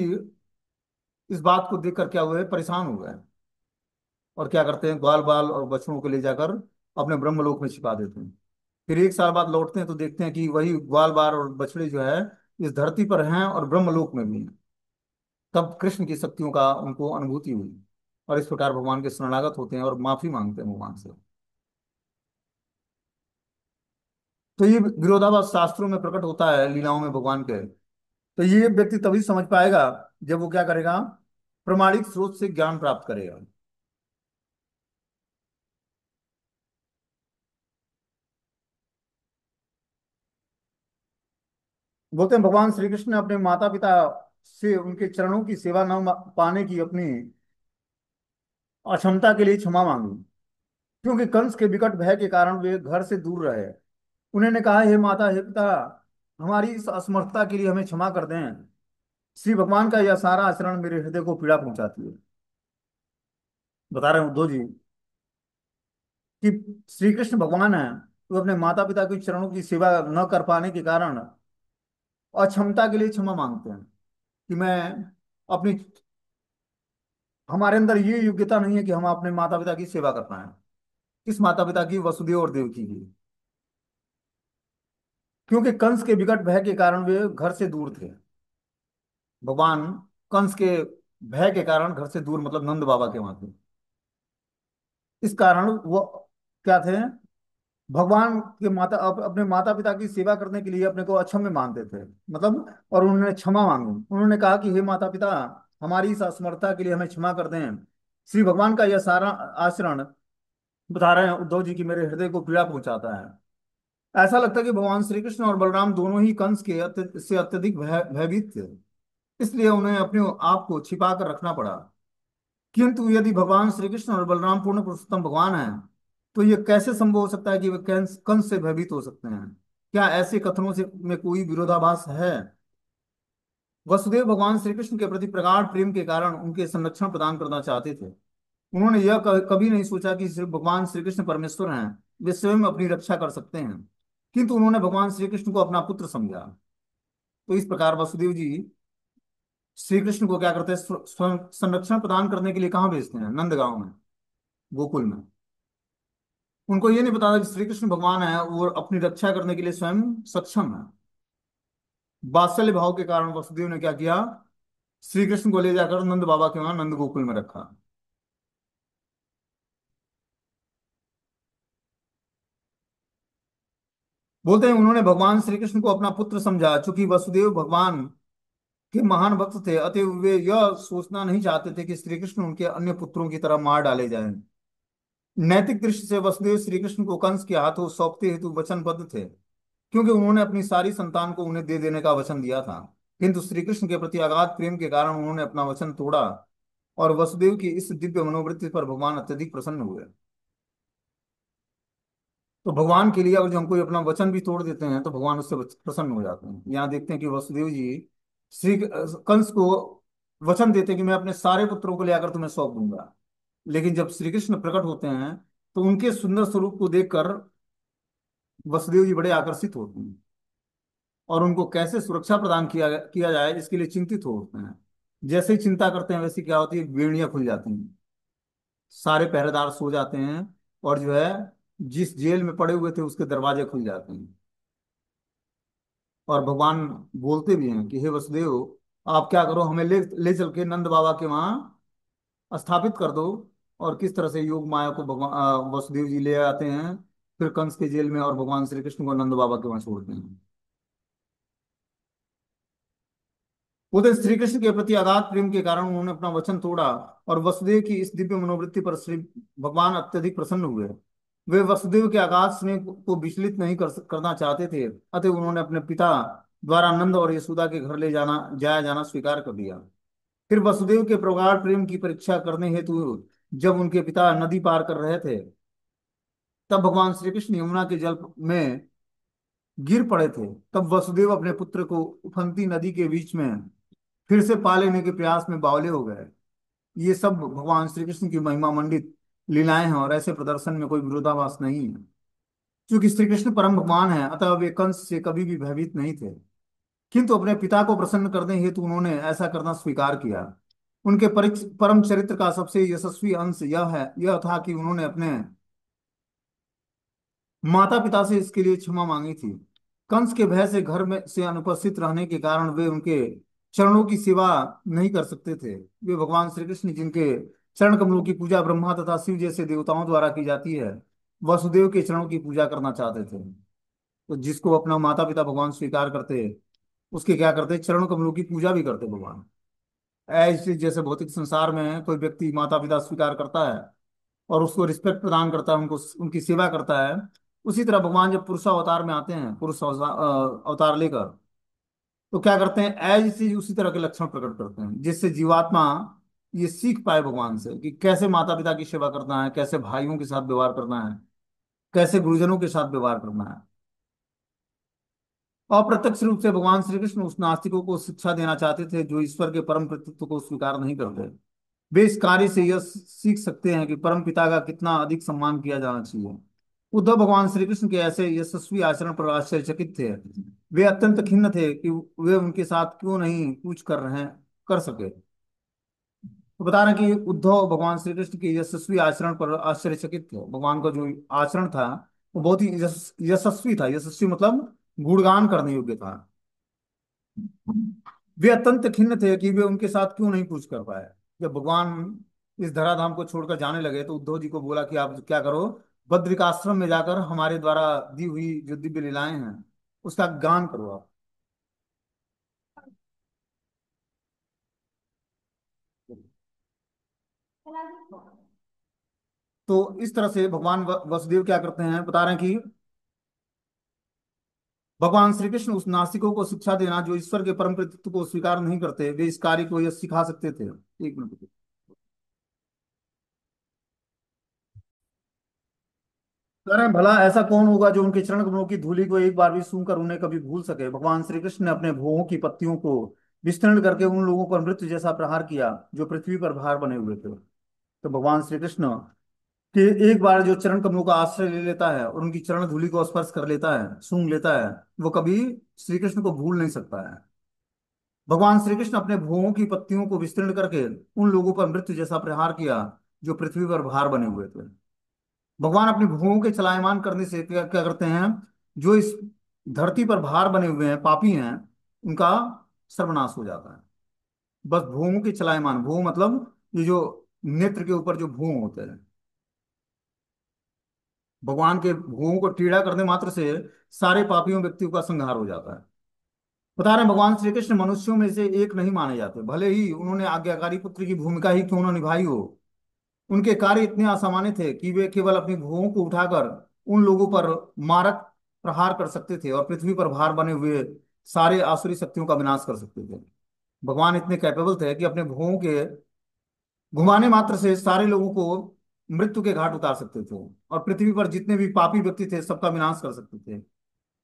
इस बात को देखकर क्या हुए? परेशान हो गए, और क्या करते हैं? ग्वाल बाल और बछड़ों को ले जाकर अपने ब्रह्मलोक में छिपा देते हैं। फिर एक साल बाद लौटते हैं तो देखते हैं कि वही ग्वाल बाल और बछड़े जो है इस धरती पर हैं और ब्रह्मलोक में भी हैं। तब कृष्ण की शक्तियों का उनको अनुभूति हुई, और इस प्रकार भगवान के शरणागत होते हैं और माफी मांगते हैं भगवान से। तो ये विरोधाभास शास्त्रों में प्रकट होता है लीलाओं में भगवान के। तो ये व्यक्ति तभी समझ पाएगा जब वो क्या करेगा? प्रमाणिक स्रोत से ज्ञान प्राप्त करेगा। बोलते हैं भगवान श्री कृष्ण ने अपने माता पिता से उनके चरणों की सेवा न पाने की अपनी अक्षमता के लिए क्षमा मांगी, क्योंकि कंस के विकट भय के कारण वे घर से दूर रहे। उन्होंने कहा, हे माता, हे पिता, हमारी इस असमर्थता के लिए हमें क्षमा कर दें। श्री भगवान का यह सारा आचरण मेरे हृदय को पीड़ा पहुंचाती है। बता रहे हैं उद्धव जी कि श्री कृष्ण भगवान है, वो अपने माता पिता के चरणों की सेवा न कर पाने के कारण अक्षमता के लिए क्षमा मांगते हैं कि मैं अपनी हमारे अंदर ये योग्यता नहीं है कि हम अपने माता पिता की सेवा कर पाए। किस माता पिता की? वसुदेव और देवकी की। क्योंकि कंस के विकट भय के कारण वे घर से दूर थे। भगवान कंस के भय के कारण घर से दूर, मतलब नंद बाबा के वहां थे। इस कारण वो क्या थे? भगवान के अपने माता पिता की सेवा करने के लिए अपने को अक्षम मानते थे, मतलब। और उन्होंने क्षमा मांगी। उन्होंने कहा कि हे माता पिता, हमारी इस असमर्थता के लिए हमें क्षमा कर दें। श्री भगवान का यह सारा आचरण, बता रहे हैं उद्धव जी, की मेरे हृदय को पीड़ा पहुंचाता है। ऐसा लगता है कि भगवान श्री कृष्ण और बलराम दोनों ही कंस के से अत्यधिक भयभीत थे, इसलिए उन्हें अपने आप को छिपा कर रखना पड़ा। किंतु यदि भगवान श्री कृष्ण और बलराम पूर्ण पुरुषोत्तम भगवान हैं, तो ये कैसे संभव हो सकता है कि वे कंस कंस से भयभीत हो सकते हैं? क्या ऐसे कथनों से में कोई विरोधाभास है? वसुदेव भगवान श्री कृष्ण के प्रति प्रगाढ़ प्रेम के कारण उनके संरक्षण प्रदान करना चाहते थे। उन्होंने यह कभी नहीं सोचा कि सिर्फ भगवान श्री कृष्ण परमेश्वर हैं, वे स्वयं अपनी रक्षा कर सकते हैं। किंतु उन्होंने भगवान श्री कृष्ण को अपना पुत्र समझा। तो इस प्रकार वसुदेव जी श्री कृष्ण को क्या करते हैं, संरक्षण प्रदान करने के लिए कहाँ भेजते हैं? नंदगांव में, गोकुल में। उनको ये नहीं पता था कि श्री कृष्ण भगवान है, वो अपनी रक्षा करने के लिए स्वयं सक्षम है। वात्सल्य भाव के कारण वसुदेव ने क्या किया, श्री कृष्ण को ले जाकर नंद बाबा के वहां नंद गोकुल में रखा। बोलते हैं उन्होंने भगवान श्री कृष्ण को अपना पुत्र समझा। चूंकि वसुदेव भगवान के महान भक्त थे, अतएव वे यह सोचना नहीं चाहते थे कि श्री कृष्ण उनके अन्य पुत्रों की तरह मार डाले जाएं। नैतिक दृष्टि से वसुदेव श्री कृष्ण को कंस के हाथों सौंपते हेतु वचनबद्ध थे, क्योंकि उन्होंने अपनी सारी संतान को उन्हें दे देने का वचन दिया था। किंतु श्री कृष्ण के प्रति अगाध प्रेम के कारण उन्होंने अपना वचन तोड़ा, और वसुदेव की इस दिव्य मनोवृत्ति पर भगवान अत्यधिक प्रसन्न हुए। तो भगवान के लिए अगर जो हम कोई अपना वचन भी तोड़ देते हैं, तो भगवान उससे प्रसन्न हो जाते हैं। यहाँ देखते हैं कि वसुदेव जी श्री कंस को वचन देते हैं कि मैं अपने सारे पुत्रों को ले आकर तुम्हें सौंप दूंगा। लेकिन जब श्री कृष्ण प्रकट होते हैं, तो उनके सुंदर स्वरूप को देखकर वसुदेव जी बड़े आकर्षित होते हैं, और उनको कैसे सुरक्षा प्रदान किया किया जाए इसके लिए चिंतित होते हैं। जैसे ही चिंता करते हैं, वैसे क्या होती है, बेड़ियां खुल जाती हैं, सारे पहरेदार सो जाते हैं, और जो है जिस जेल में पड़े हुए थे उसके दरवाजे खुल जाते हैं। और भगवान बोलते भी हैं कि हे वसुदेव, आप क्या करो, हमें ले ले चल के नंद बाबा के वहां स्थापित कर दो। और किस तरह से योग माया को भगवान वसुदेव जी ले आते हैं, फिर कंस के जेल में, और भगवान श्री कृष्ण को नंद बाबा के वहां छोड़ते हैं। उधर श्री कृष्ण के प्रति अगाध प्रेम के कारण उन्होंने अपना वचन तोड़ा, और वसुदेव की इस दिव्य मनोवृत्ति पर श्री भगवान अत्यधिक प्रसन्न हुए। वे वसुदेव के अगाध स्नेह को विचलित नहीं करना चाहते थे, अतः उन्होंने अपने पिता द्वारा नंद और यशोदा के घर ले जाया जाना स्वीकार कर दिया। फिर वसुदेव के प्रगाढ़ प्रेम की परीक्षा करने हेतु जब उनके पिता नदी पार कर रहे थे, तब भगवान श्री कृष्ण यमुना के जल में गिर पड़े थे। तब वसुदेव अपने पुत्र को उफनती नदी के बीच में फिर से पा लेने के प्रयास में बावले हो गए। ये सब भगवान श्री कृष्ण की महिमा मंडित लीलाएं हैं, और ऐसे प्रदर्शन में कोई विरोधाभास नहीं है। क्योंकि श्री कृष्ण परम भगवान है, अतः वे कंस से कभी भी भयभीत नहीं थे। किंतु अपने पिता को प्रसन्न करने हेतु उन्होंने ऐसा करना स्वीकार किया। उनके परम चरित्र का सबसे यशस्वी अंश यह था कि उन्होंने अपने माता पिता से इसके लिए क्षमा मांगी थी। कंस के भय से घर में से अनुपस्थित रहने के कारण वे उनके चरणों की सेवा नहीं कर सकते थे। वे भगवान श्री कृष्ण जिनके चरण कमलों की पूजा ब्रह्मा तथा शिव जैसे देवताओं द्वारा की जाती है, वसुदेव के चरणों की पूजा करना चाहते थे। तो जिसको अपना माता पिता भगवान स्वीकार करते, उसके क्या करते, चरण कमलों की पूजा भी करते भगवान। ऐसे जैसे भौतिक संसार में कोई व्यक्ति माता पिता स्वीकार करता है और उसको रिस्पेक्ट प्रदान करता है, उनको उनकी सेवा करता है, उसी तरह भगवान जब पुरुष अवतार में आते हैं, पुरुष अवतार लेकर, तो क्या करते हैं, एज इसी उसी तरह के लक्षण प्रकट करते हैं, जिससे जीवात्मा ये सीख पाए भगवान से कि कैसे माता पिता की सेवा करना है, कैसे भाइयों के साथ व्यवहार करना है, कैसे गुरुजनों के साथ व्यवहार करना है। अप्रत्यक्ष रूप से भगवान श्री कृष्ण उस नास्तिकों को शिक्षा देना चाहते थे जो ईश्वर के परम कृतित्व को स्वीकार नहीं करते। वे इस कार्य से यह सीख सकते हैं कि परम पिता का कितना अधिक सम्मान किया जाना चाहिए। उद्धव भगवान श्री कृष्ण के ऐसे यशस्वी आचरण पर आश्चर्यचकित थे। वे अत्यंत खिन्न थे कि वे उनके साथ क्यों नहीं पूछ कर रहे कर सके। तो बता रहे हैं कि उद्धव भगवान श्री कृष्ण के यशस्वी आचरण पर आश्चर्यचकित थे। भगवान का जो आचरण था वो बहुत ही यशस्वी था। यशस्वी मतलब गुणगान करने योग्य था। वे अत्यंत खिन्न थे कि वे उनके साथ क्यों नहीं पूछ कर पाए। जब भगवान इस धराधाम को छोड़कर जाने लगे, तो उद्धव जी को बोला कि आप क्या करो, बद्रिकाश्रम में जाकर हमारे द्वारा दी हुई जो दिव्य लीलाएं हैं उसका गान करो आप। तो इस तरह से भगवान वसुदेव क्या करते हैं, बता रहे हैं कि भगवान श्री कृष्ण उस नास्तिकों को शिक्षा देना जो ईश्वर के परम कृतित्व को स्वीकार नहीं करते, वे इस कार्य को यह सिखा सकते थे। एक मिनट। कह रहे हैं, भला ऐसा कौन होगा जो उनके चरण कमलों की धूलि को एक बार भी सूंघकर उन्हें कभी भूल सके। भगवान श्री कृष्ण ने अपने भुवों की पत्तियों को विस्तृण करके उन लोगों पर मृत्यु जैसा प्रहार किया जो पृथ्वी पर भार बने हुए थे। तो भगवान श्री कृष्ण के एक बार जो चरण कमलों का आश्रय ले लेता है और उनकी चरण धूलि को स्पर्श कर लेता है, सूंघ लेता है, वो कभी श्री कृष्ण को भूल नहीं सकता है। भगवान श्री कृष्ण अपने भुवों की पत्तियों को विस्तृण करके उन लोगों पर मृत्यु जैसा प्रहार किया जो पृथ्वी पर भार बने हुए थे। भगवान अपनी भुवों के चलायमान करने से क्या क्या करते हैं, जो इस धरती पर भार बने हुए हैं, पापी हैं, उनका सर्वनाश हो जाता है। बस भुवों के चलायमान, भुवों मतलब ये जो नेत्र के ऊपर जो भुवं होते हैं, भगवान के भुवों को टेढ़ा करने मात्र से सारे पापियों व्यक्तियों का संहार हो जाता है। बता रहे हैं, भगवान श्री कृष्ण मनुष्यों में से एक नहीं माने जाते, भले ही उन्होंने आज्ञाकारी पुत्र की भूमिका ही क्यों न निभाई हो। उनके कार्य इतने असामान्य थे कि वे केवल अपनी भुवों को उठाकर उन लोगों पर मारक प्रहार कर सकते थे और पृथ्वी पर भार बने हुए सारे आसुरी शक्तियों का विनाश कर सकते थे। भगवान इतने कैपेबल थे कि अपने भुवों के घुमाने मात्र से सारे लोगों को मृत्यु के घाट उतार सकते थे और पृथ्वी पर जितने भी पापी व्यक्ति थे सबका विनाश कर सकते थे।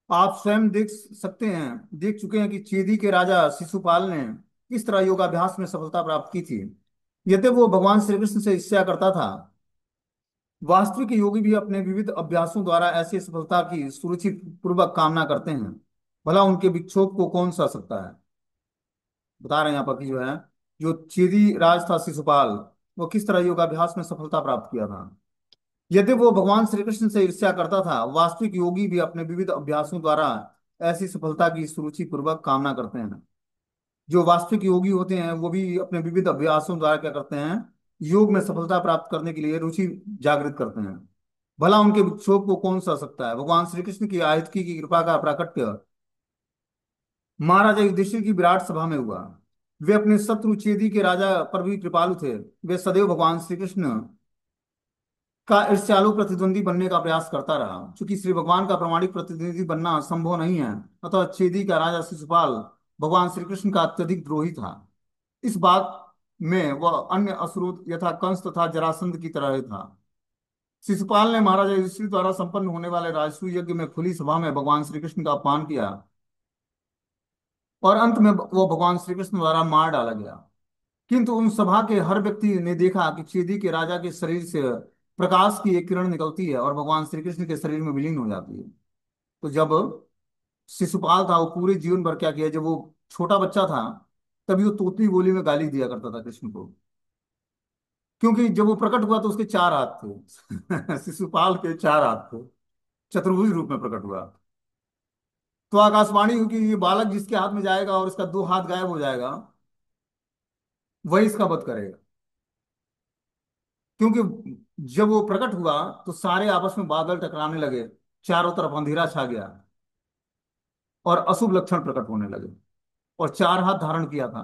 आप स्वयं देख सकते हैं, देख चुके हैं कि चेदी के राजा शिशुपाल ने किस तरह योगाभ्यास में सफलता प्राप्त की थी। यद्यप वो भगवान श्री कृष्ण से ईर्ष्या करता था, वास्तविक योगी भी अपने विविध अभ्यासों द्वारा ऐसी सफलता की सुरुचि पूर्वक कामना करते हैं। भला उनके विक्षोभ को कौन सा सकता है। बता रहे हैं यहाँ पर कि जो है, जो चेदी राज था शिशुपाल, वो किस तरह योगाभ्यास में सफलता प्राप्त किया था। यदि वो भगवान श्री कृष्ण से ईर्ष्या करता था, वास्तविक योगी भी अपने विविध अभ्यासों द्वारा ऐसी सफलता की सुरुचि पूर्वक कामना करते हैं। जो वास्तविक योगी होते हैं वो भी अपने विविध अभ्यासों द्वारा क्या करते हैं, योग में सफलता प्राप्त करने के लिए रुचि जागृत करते हैं। भला उनके विक्षोभ को कौन सा सकता है। भगवान श्री कृष्ण की आयतकी की कृपा का प्राकट्य महाराजा युधिष्ठिर की विराट सभा में हुआ। वे अपने शत्रु चेदी के राजा पर भी कृपालु थे। वे सदैव भगवान श्री कृष्ण का ईर्ष्यालु प्रतिद्वंदी बनने का प्रयास करता रहा। क्योंकि श्री भगवान का प्रामाणिक प्रतिनिधि बनना संभव नहीं है, अतः चेदी का राजा शिशुपाल भगवान श्री कृष्ण का अत्यधिक द्रोही था। इस बात में वह अन्य असुर यथा कंस तथा जरासंध की तरह था। शिशुपाल ने महाराजा युधिष्ठिर द्वारा संपन्न होने वाले राजसूय यज्ञ में खुली सभा में भगवान श्री कृष्ण का अपमान किया और अंत में वो भगवान श्री कृष्ण द्वारा मार डाला गया। किंतु उन सभा के हर व्यक्ति ने देखा कि चेदी के राजा के शरीर से प्रकाश की एक किरण निकलती है और भगवान श्री कृष्ण के शरीर में विलीन हो जाती है। तो जब शिशुपाल था, वो पूरे जीवन भर क्या किया, जब वो छोटा बच्चा था तभी वो तोतली बोली में गाली दिया करता था कृष्ण को। क्योंकि जब वो प्रकट हुआ तो उसके चार हाथ थे शिशुपाल के चार हाथ थे, चतुर्भुज रूप में प्रकट हुआ। तो आकाशवाणी हुई कि ये बालक जिसके हाथ में जाएगा और इसका दो हाथ गायब हो जाएगा, वही इसका वध करेगा। क्योंकि जब वो प्रकट हुआ तो सारे आपस में बादल टकराने लगे, चारों तरफ अंधेरा छा गया और अशुभ लक्षण प्रकट होने लगे। और चार हाथ धारण किया था,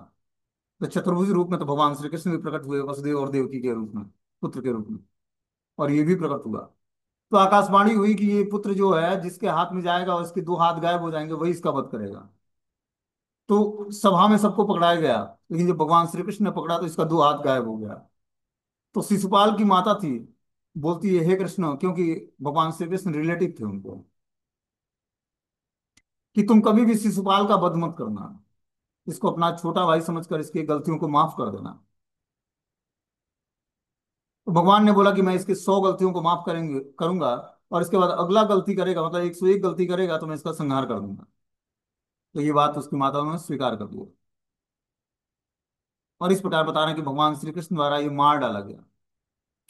तो चतुर्भुज रूप में तो भगवान श्री कृष्ण भी प्रकट हुए, वसुदेव और देवकी के रूप में, पुत्र के रूप में। और ये भी प्रकट हुआ। तो आकाशवाणी हुई कि ये पुत्र जो है जिसके हाथ में जाएगा और इसके दो हाथ गायब हो जाएंगे, वही इसका वध करेगा। तो सभा में सबको पकड़ाया गया, लेकिन जब भगवान श्री कृष्ण ने पकड़ा तो इसका दो हाथ गायब हो गया। तो शिशुपाल की माता थी, बोलती है हे कृष्ण, क्योंकि भगवान श्री कृष्ण रिलेटिव थे उनको, कि तुम कभी भी शिशुपाल का वध मत करना, इसको अपना छोटा भाई समझकर इसकी गलतियों को माफ कर देना। तो भगवान ने बोला कि मैं इसके 100 गलतियों को माफ करेंगे करूंगा, और इसके बाद अगला गलती करेगा, मतलब 101 गलती करेगा तो मैं इसका संहार कर दूंगा। तो ये बात उसकी माता ने स्वीकार कर लिया। और इस प्रकार बता रहे हैं कि भगवान श्री कृष्ण द्वारा ये मार डाला गया।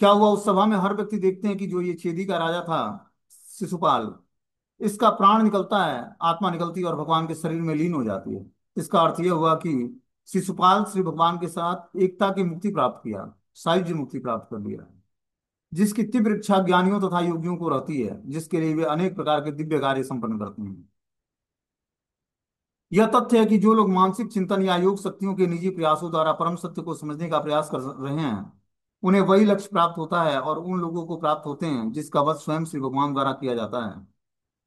क्या हुआ उस सभा में, हर व्यक्ति देखते हैं कि जो ये चेदी का राजा था शिशुपाल, इसका प्राण निकलता है, आत्मा निकलती है और भगवान के शरीर में लीन हो जाती है। इसका अर्थ यह हुआ कि शिशुपाल श्री भगवान के साथ एकता की मुक्ति प्राप्त किया, सायुज्य मुक्ति प्राप्त कर लिया, जिसकी तीव्र इच्छा ज्ञानियों तथा योगियों को रहती है, जिसके लिए वे अनेक प्रकार के दिव्य कार्य संपन्न करते हैं। यह तथ्य है कि जो लोग मानसिक चिंतन या योग शक्तियों के निजी प्रयासों द्वारा परम सत्य को समझने का प्रयास कर रहे हैं, उन्हें वही लक्ष्य प्राप्त होता है और उन लोगों को प्राप्त होते हैं जिसका वध स्वयं श्री भगवान द्वारा किया जाता है।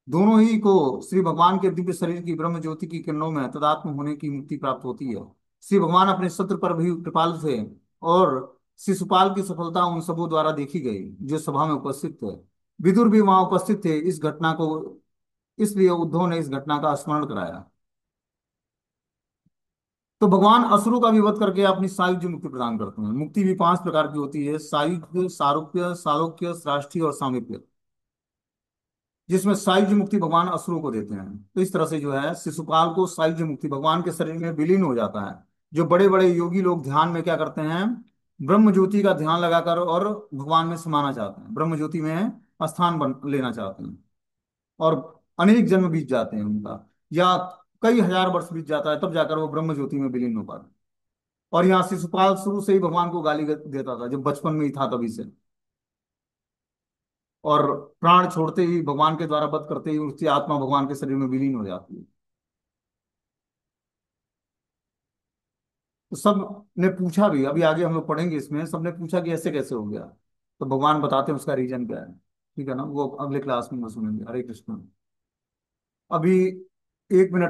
दोनों ही को श्री भगवान के दिव्य शरीर की ब्रह्म ज्योति की किरणों में तदात्म होने की मुक्ति प्राप्त होती है। श्री भगवान अपने सत्र पर भी कृपालु थे, और शिशुपाल की सफलता उन सबों द्वारा देखी गई जो सभा में उपस्थित थे। विदुर भी वहां उपस्थित थे इस घटना को, इसलिए उद्धव ने इस घटना का स्मरण कराया। तो भगवान असुरों का भी वध करके अपनी सायुज्य मुक्ति प्रदान करते हैं। मुक्ति भी 5 प्रकार की होती है: सायुज्य, सारूप्य, सालोक्य, श्राष्टी और सामीप्य। जिसमें सायुज्य मुक्ति भगवान असुरों को देते हैं। तो इस तरह से जो है शिशुपाल को सायुज्य मुक्ति भगवान के शरीर में विलीन हो जाता है। जो बड़े बड़े योगी लोग ध्यान में क्या करते हैं, ब्रह्म ज्योति का ध्यान लगाकर और भगवान में समाना चाहते हैं, ब्रह्म ज्योति में स्थान बन लेना चाहते हैं, और अनेक जन्म बीत जाते हैं उनका, या कई हजार वर्ष बीत जाता है, तब जाकर वो ब्रह्म ज्योति में विलीन हो पाते हैं। और यहाँ शिशुपाल शुरू से ही भगवान को गाली देता था, जब बचपन में ही था तभी से। और प्राण छोड़ते ही, भगवान के द्वारा वध करते ही उसकी आत्मा भगवान के शरीर में विलीन हो जाती है। तो सब ने पूछा भी, अभी आगे हम लोग पढ़ेंगे इसमें, सबने पूछा कि ऐसे कैसे हो गया। तो भगवान बताते हैं उसका रीजन क्या है। ठीक है ना, वो अगले क्लास में सुनेंगे। हरे कृष्ण। अभी 1 मिनट